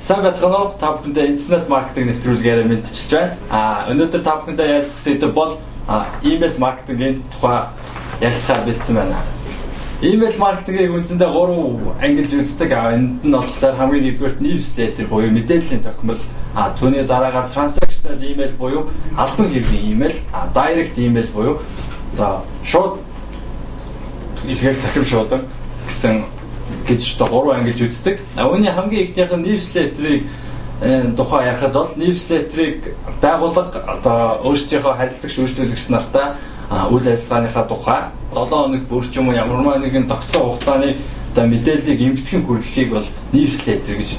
Сайн байцгаана уу? Та бүхэндээ интернет маркетинг нэвтрүүлгээрээ мэдчилж байна. Өнөөдөр та бүхэндээ ярилцах сэдэв бол email маркетингийн тухай ярилцахаар бэлдсэн байна. Email маркетингийг үндсэндээ 3 ангилж үздэг. Энд нь болохоор хамгийн нэгдүгээр newsletter буюу мэдээллийн тохиомл, түүний дараагаар transactional email буюу албан хэргийн email, direct email буюу шууд илгээх захим шуудан гэсэн гэж 3 ангилж үздэг. Үүний хамгийн ихнийх нь newsletter-ыг тухай ярихад бол newsletter-ыг байгууллага өөрсдийнхөө харилцагч үйлчлүүлэгч нартай үйл ажиллагааныхаа тухай 7 хоног бүр ч юм уу ямар нэгэн тогтсон хугацааны мэдээллийг эмгэтхэн хүргэхийг бол newsletter гэж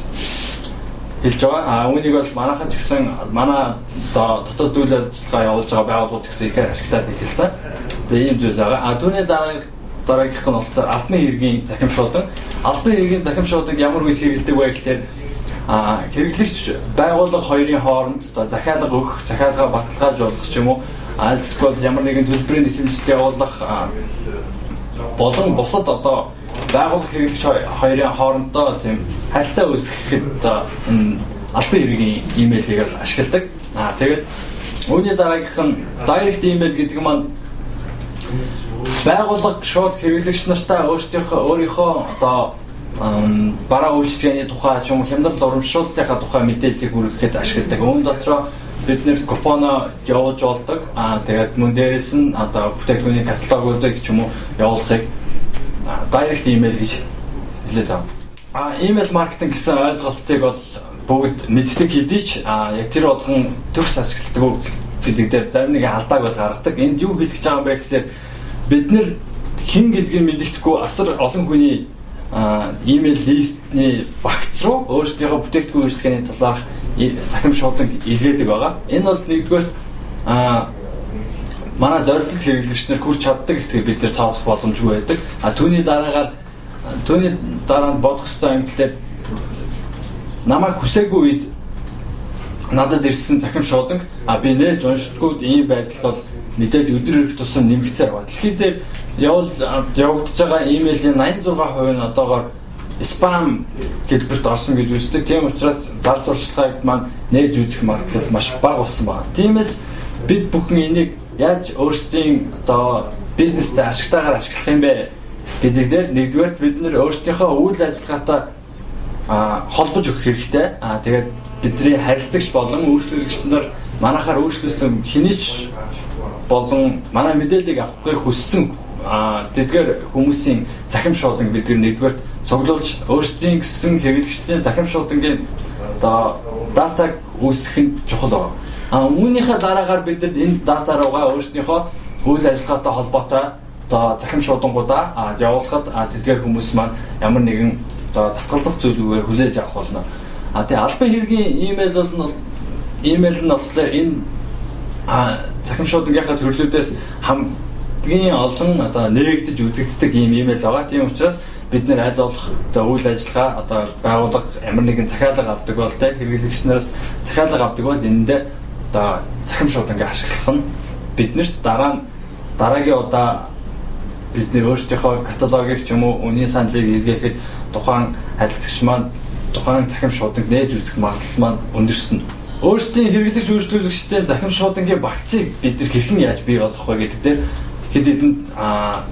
хэлж байгаа. Үүнийг бол манайхан ч гэсэн манай дотоод үйл ажиллагаа явуулж байгаа байгууллагууд гэсэн ихээр ашиглаад эхэлсэн. Тэгээ ийм зүйл байгаа. Түүний дараагийнх нь болохоор албан хэргийн захим шуудан. Албан хэргийн захим шууданг ямар үйл хэрэгэлдэг вэ гэхээр хэрэглэгч байгууллага хоёрын хооронд захиалга өгөх, захиалгаа баталгаажуулах ч юм уу, эсвэл ямар нэгэн төлбөрийн нэхэмжлэл явуулах болон бусад байгууллага хэрэглэгч хоёрын хоорондоо тийм харилцаа үүсгэхэд албан хэргийн имэйлийг ашигладаг. Тэгээд үүний дараагийнх нь direct email гэдэг маань байгууллага шууд хэрэглэгч нартай өөрийнхөө бараа үйлчилгээний тухай ч юм уу хямдрал урамшууллынхаа тухай мэдээллийг хүргэхэд ашигладаг. Үүн дотроо бид нэр купоно явуулж болдог. Тэгээд мөн дээрээс нь бүтээгдэхүүний каталогуудыг ч юм уу явуулахыг direct email гэж хэлээд байна. Email маркетинг гэсэн ойлголтыг бол бүгд мэддэг хэдий ч яг тэр болгон төгс ашигладаг гэдэг дээр зарим нэгэн алдааг бол гаргадаг. Энд юу хэлэх гэж байгаа юм бэ гэхээр бид нэр хэн гэдгийг мэддэхгүй асар олон хүний email листний багц руу өөрсдийнхөө бүтээгдэхүүн үйлчилгээний талаарх захим шууданг илгээдэг байгаа. Энэ бол нэгдүгээр манай зорилт хэрэглэгч нар хүрч чаддаг хэсгийг бид нэр тооцох боломжгүй байдаг. Түүний дараа нь бодох ёстой юм гэхэлээ намайг хүсээгүй үед надад ирсэн захим шууданг би нээж уншдаггүй ийм байдал бол мэдээж өдөр ирэх тусам нэмэгцээр байна. Дэлхийд дээр явагдаж байгаа имэйлийн 86% нь одоогоор спам хэлбэрт орсон гэж үздэг. Тийм учраас зар сурталчилгааг маань нээж үзэх магадлал маш бага болсон байна. Тиймээс бид бүхэн энийг яаж өөрсдийн бизнестэй ашигтайгаар ашиглах юм бэ гэдэг дээр нэгдүгээр бид нэр өөрсдийнхөө үйл ажиллагаатай холбож өгөх хэрэгтэй. Тэгээд бидний харилцагч болон үйлчлүүлэгч нар манайхаар үйлчлүүлсэн хэний болон манай мэдээллийг авахыг хүссэн тэдгээр хүмүүсийн захим шууданг бид нэгдүгээр цуглуулж өөрсдийн гэсэн хэрэглэгчдийн захим шуудангийн датаг үүсгэх нь чухал байна. Үүнийхээ дараагаар бид энэ дата руугаа өөрсдийнхөө үйл ажиллагаатай холбоотой захим шуудангуудаа явуулахад тэдгээр хүмүүс маань ямар нэгэн татгалзах зүйлүүгээр хүлээж авах болно. Тэгээ албан хэргийн имэйл нь болохоор энэ захим шуудангийнхаа төрлүүдээс хамгийн олон нээгдэж үзэгддэг ийм имэйл байгаа. Тийм учраас бид нэр аль болох үйл ажиллагаа байгууллага ямар нэгэн захиалга авдаг бол хэрэглэгч нараас захиалга авдаг бол энэндээ захим шуудангаа ашиглах нь биднэрт дараагийн удаа бид нэр өөрсдийнхөө каталогийг ч юм уу үнийн саналыг илгээхэд тухайн харилцагч маань тухайн захим шууданг нээж үзэх магадлал маань өндөрсөн. Өөрсдийн хэрэглэгч үйлчлүүлэгчдийн захим шуудангийн багцыг бид нар хэрхэн яаж бий болгох вэ гэдэг дээр хэд хэдэн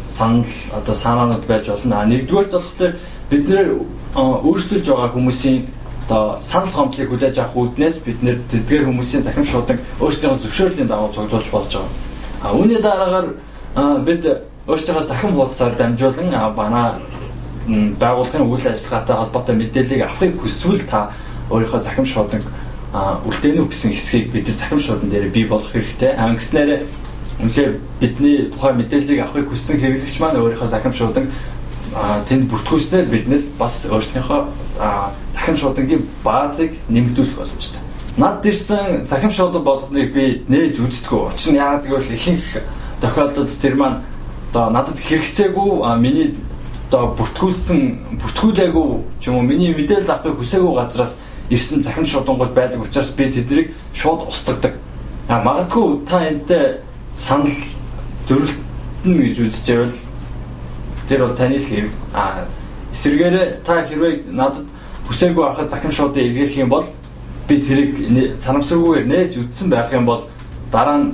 санаанууд байж болно. Нэгдүгээр болохоор бид нэр өөрчлөлж байгаа хүмүүсийн санал хомдлыг хүлээж авах үүднээс бид нэр тэдгээр хүмүүсийн захим шууданг өөрсдийнхөө зөвшөөрлийн дагуу цуглуулж болж байгаа. Үүний дараагаар бид өөрсдийнхөө захим хуудасаар дамжуулан манай байгууллагын үйл ажиллагаатай холбоотой мэдээллийг авахыг хүсвэл та өөрийнхөө захим шууданг үлдээнүү гэсэн хэсгийг бид захим шуудан дээр бий болгох хэрэгтэй. Ингэснээр үнэхээр бидний тухайн мэдээллийг авахыг хүссэн хэрэглэгч маань өөрийнхөө захим шууданг тэнд бүртгүүлснээр бид нэр бас өөрснийхөө захим шуудангийн баазыг нэмэгдүүлэх боломжтой. Над ирсэн захим шуудан болгоныг би нээж үздэггүй. Учир нь яагаад гэвэл ихэнх тохиолдолд тэр маань надад хэрэгцээгүй миний бүртгүүлээгүй ч юм уу миний мэдээлэл авахыг хүсээгүй газраас ирсэн захим шуудангууд байдаг учраас би тэднийг шууд устгадаг. Магадгүй та энэтэй санал зөрөлтөн гэж үзчихвэл тэр бол таны л хэрэг. Эсвэргээр та хэрвээ надад хүсээгүй байхад захимшуудыг илгээх юм бол би тэрийг санамсаргүйгээр нээж үтсэн байх юм бол дараа нь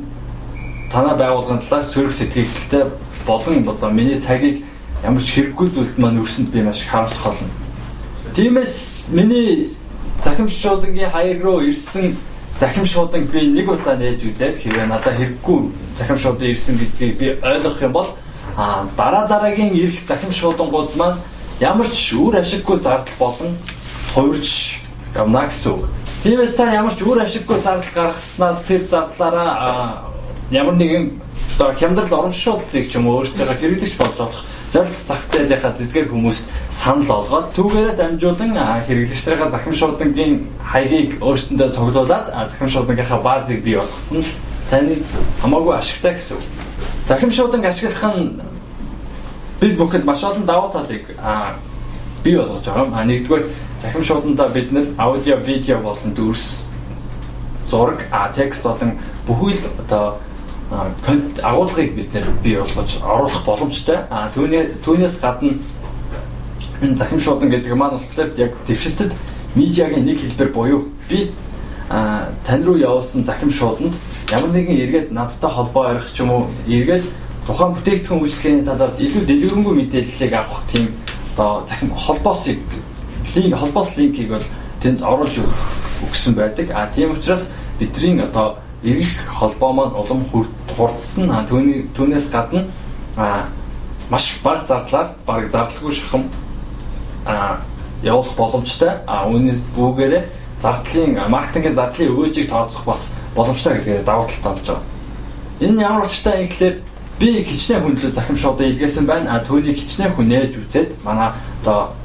танай байгууллагын талаас сөрөг сэтгэлдээ болон миний цагийг ямар ч хэрэггүй зүйлд маань өрсөнд би маш их харамсах болно. Тиймээс миний захимшуудын хаяг руу ирсэн захимшуудыг би нэг удаа нээж үзээд хэрвээ надад хэрэггүй захимшууд ирсэн гэдгийг би ойлгох юм бол дараагийн ирэх захимшуудангууд маань ямар ч үр ашиггүй зардал болон хувирч явна гэсэн үг. Тиймээс та ямар ч үр ашиггүй зардал гаргаснаас тэр зардлаараа ямар нэгэн хямдрал урамшууллыг ч юм уу өөртөө хэрэглэж болж болох зорилт зах зээлийнхаа эдгээр хүмүүст санал олгоод түүгээрээ дамжуулан хэрэглэгчдийн захимшуудын хаягийг өөрсөндөө цуглуулад захимшуудынхаа баазыг бий болгосон таны хамаагүй ашигтай гэсэн үг. Захимшуудыг ашиглах нь бид бүхэнд маш олон давуу талыг бий болгож байгаа юм. Нэгдүгээр захимшуудандаа бид нэр аудио, видео болон дүрс, зураг, текст болон бүхэл агуулгыг бид нэр бий болгож оруулах боломжтой. Түүнээс гадна энэ захимшуудан гэдэг маань болохоор яг дэвшилтэд медиагийн нэг хэлбэр буюу би тань руу явуулсан захимшууданд ямар нэгэн эргээд надтай холбоо барих ч юм уу эргээд тухайн бүтээгдэхүүн үйлчлэгээний талаар илүү дэлгэрэнгүй мэдээллийг авах тийм захим холбоос линкийг бол тэнд оруулж өгсөн байдаг. Тийм учраас бидний ирэх холбоо маань улам хурдсан. Түүнээс гадна маш бага зардлаар бараг зардалгүй шахам явуулах боломжтой. Үүгээрээ маркетингийн зардлын өвөөжийг тооцох бас боломжтой гэдгээр давуу талтай болж байгаа. Энэ ямар учиртай юм гэхээр би хичнээн хүндлүү захимшуудыг илгээсэн байна. Түүнийг хичнээн хүн нээж үзээд манай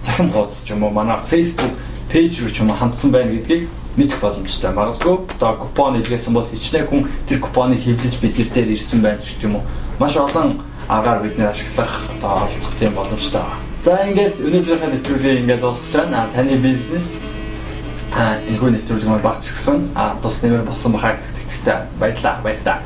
захим хуудас ч юм уу манай Facebook пэйж рүү ч юм уу хандсан байна гэдгийг мэдэх боломжтой. Магадгүй купон илгээсэн бол хичнээн хүн тэр купоныг хэвлэж бидний дээр ирсэн байна ч юм уу. Маш олон аргаар бид нэр ашиглах оролцох тийм боломжтой байна. За ингээд өнөөдрийнхээ нэвтрүүлгийг ингээд дуусгаж байна. Таны бизнес энэхүү нэвтрүүлэг маань багч гисэн тус нэмэр болсон байхад баярлалаа.